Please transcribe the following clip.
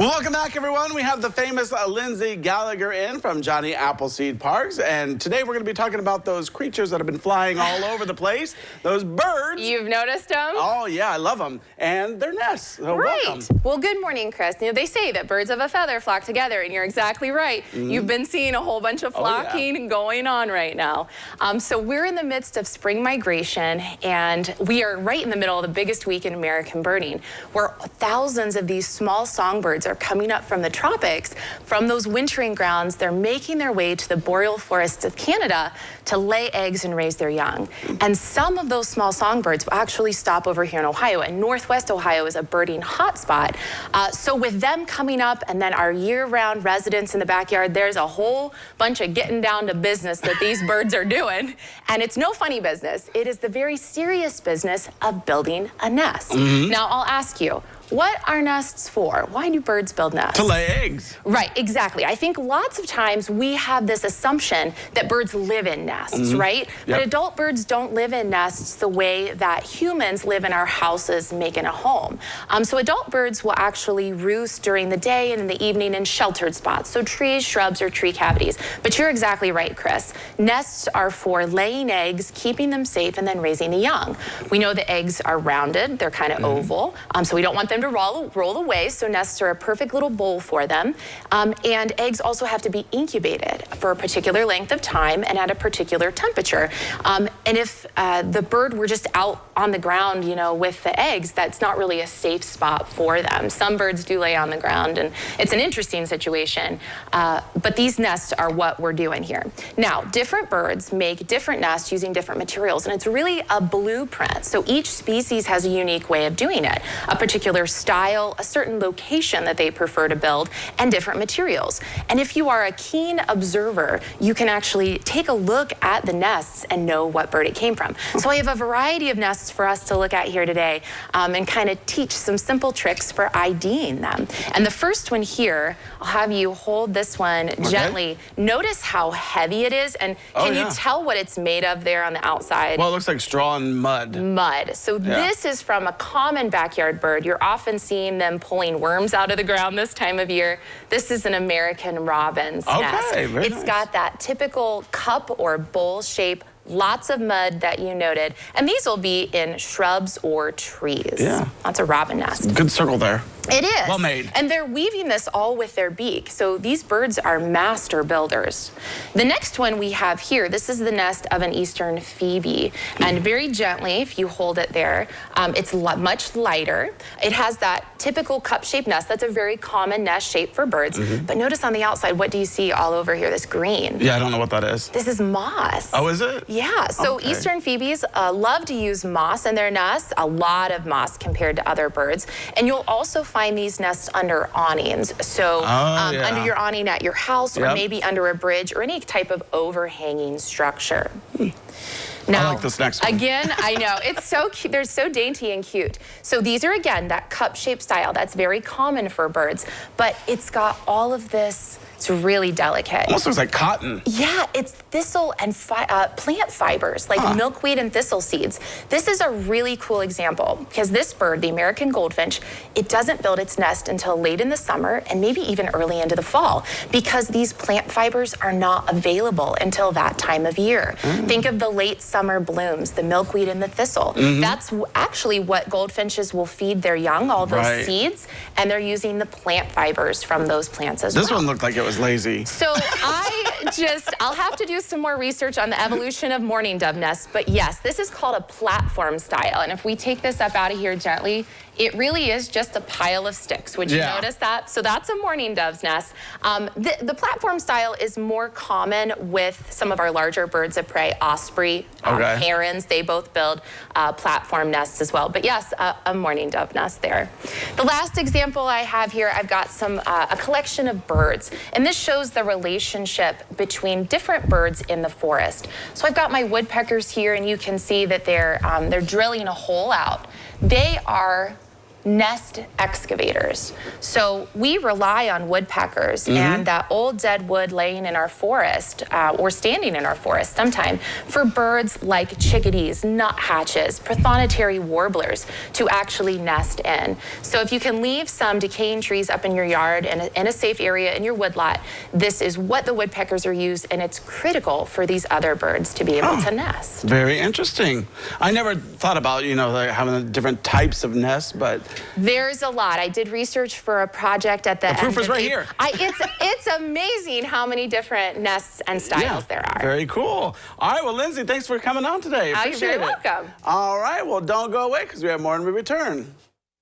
Well, welcome back, everyone. We have the famous Lindsey Gallagher in from Johnny Appleseed Parks, and today we're going to be talking about those creatures that have been flying all over the place, those birds. You've noticed them? Oh, yeah, I love them, and their nests. So right. Welcome. Well, good morning, Chris. You know, they say that birds of a feather flock together, and you're exactly right. You've been seeing a whole bunch of flocking going on right now. So we're in the midst of spring migration, and we are right in the middle of the biggest week in American birding, where thousands of these small songbirds are coming up from the tropics, from those wintering grounds. They're making their way to the boreal forests of Canada to lay eggs and raise their young. And some of those small songbirds will actually stop over here in Ohio, and Northwest Ohio is a birding hotspot. So with them coming up and then our year-round residents in the backyard, there's a whole bunch of getting down to business that these birds are doing. And it's no funny business. It is the very serious business of building a nest. Now, I'll ask you, what are nests for? Why do birds build nests? To lay eggs. Right, exactly. I think lots of times we have this assumption that birds live in nests, right? But adult birds don't live in nests the way that humans live in our houses making a home. So adult birds will actually roost during the day and in the evening in sheltered spots, so trees, shrubs, or tree cavities. But you're exactly right, Chris. Nests are for laying eggs, keeping them safe, and then raising the young. We know the eggs are rounded, they're kind of oval, so we don't want them to roll away, so nests are a perfect little bowl for them. And eggs also have to be incubated for a particular length of time and at a particular temperature. And if the bird were just out on the ground, you know, with the eggs, that's not really a safe spot for them. Some birds do lay on the ground, and it's an interesting situation. But these nests are what we're doing here. Now, different birds make different nests using different materials, and it's really a blueprint. So each species has a unique way of doing it, a particular style, a certain location that they prefer to build, and different materials. And if you are a keen observer, you can actually take a look at the nests and know what bird it came from. So I have a variety of nests for us to look at here today and kind of teach some simple tricks for IDing them. And the first one here, I'll have you hold this one gently. Notice how heavy it is, and can you tell what it's made of there on the outside? Well, it looks like straw and mud. Mud. So this is from a common backyard bird. You're often seeing them pulling worms out of the ground this time of year. This is an American robin's nest. It's got that typical cup or bowl shape, lots of mud that you noted, and these will be in shrubs or trees. Yeah. That's a robin nest. Good circle there. It is. Well made. And they're weaving this all with their beak. So these birds are master builders. The next one we have here, this is the nest of an eastern phoebe. And very gently, if you hold it there, it's much lighter. It has that typical cup-shaped nest. That's a very common nest shape for birds. But notice on the outside, what do you see all over here, this green? Yeah, I don't know what that is. This is moss. Oh, is it? Yeah, so eastern phoebes love to use moss in their nests, a lot of moss compared to other birds. And you'll also find these nests under awnings. So under your awning at your house, or maybe under a bridge, or any type of overhanging structure. Now, I like this next one. Again, I know, it's so cute. They're so dainty and cute. So these are, again, that cup-shaped style. That's very common for birds, but it's got all of this. It's really delicate. Almost looks like cotton. Yeah, it's thistle and plant fibers, like milkweed and thistle seeds. This is a really cool example because this bird, the American goldfinch, it doesn't build its nest until late in the summer and maybe even early into the fall because these plant fibers are not available until that time of year. Think of the late summer blooms, the milkweed and the thistle. That's actually what goldfinches will feed their young, all those seeds, and they're using the plant fibers from those plants as well. This one looked like it was lazy. So I'll have to do some more research on the evolution of mourning dove nests, but yes, this is called a platform style. And if we take this up out of here gently, it really is just a pile of sticks. Would you notice that? So that's a mourning dove's nest. The platform style is more common with some of our larger birds of prey, osprey, herons. They both build platform nests as well. But yes, a mourning dove nest there. The last example I have here, I've got a collection of birds. And this shows the relationship between different birds in the forest. So I've got my woodpeckers here, and you can see that they're drilling a hole out. They are nest excavators. So we rely on woodpeckers and that old dead wood laying in our forest or standing in our forest sometime for birds like chickadees, nuthatches, prothonotary warblers to actually nest in. So if you can leave some decaying trees up in your yard and in a safe area in your woodlot, this is what the woodpeckers are used, and it's critical for these other birds to be able to nest. Very interesting. I never thought about, you know, like having the different types of nests, but There's a lot. I did research for a project at the end. the proof is right here. It's amazing how many different nests and styles there are. Very cool. All right, well, Lindsey, thanks for coming on today. You're very welcome. All right, well, don't go away because we have more when we return.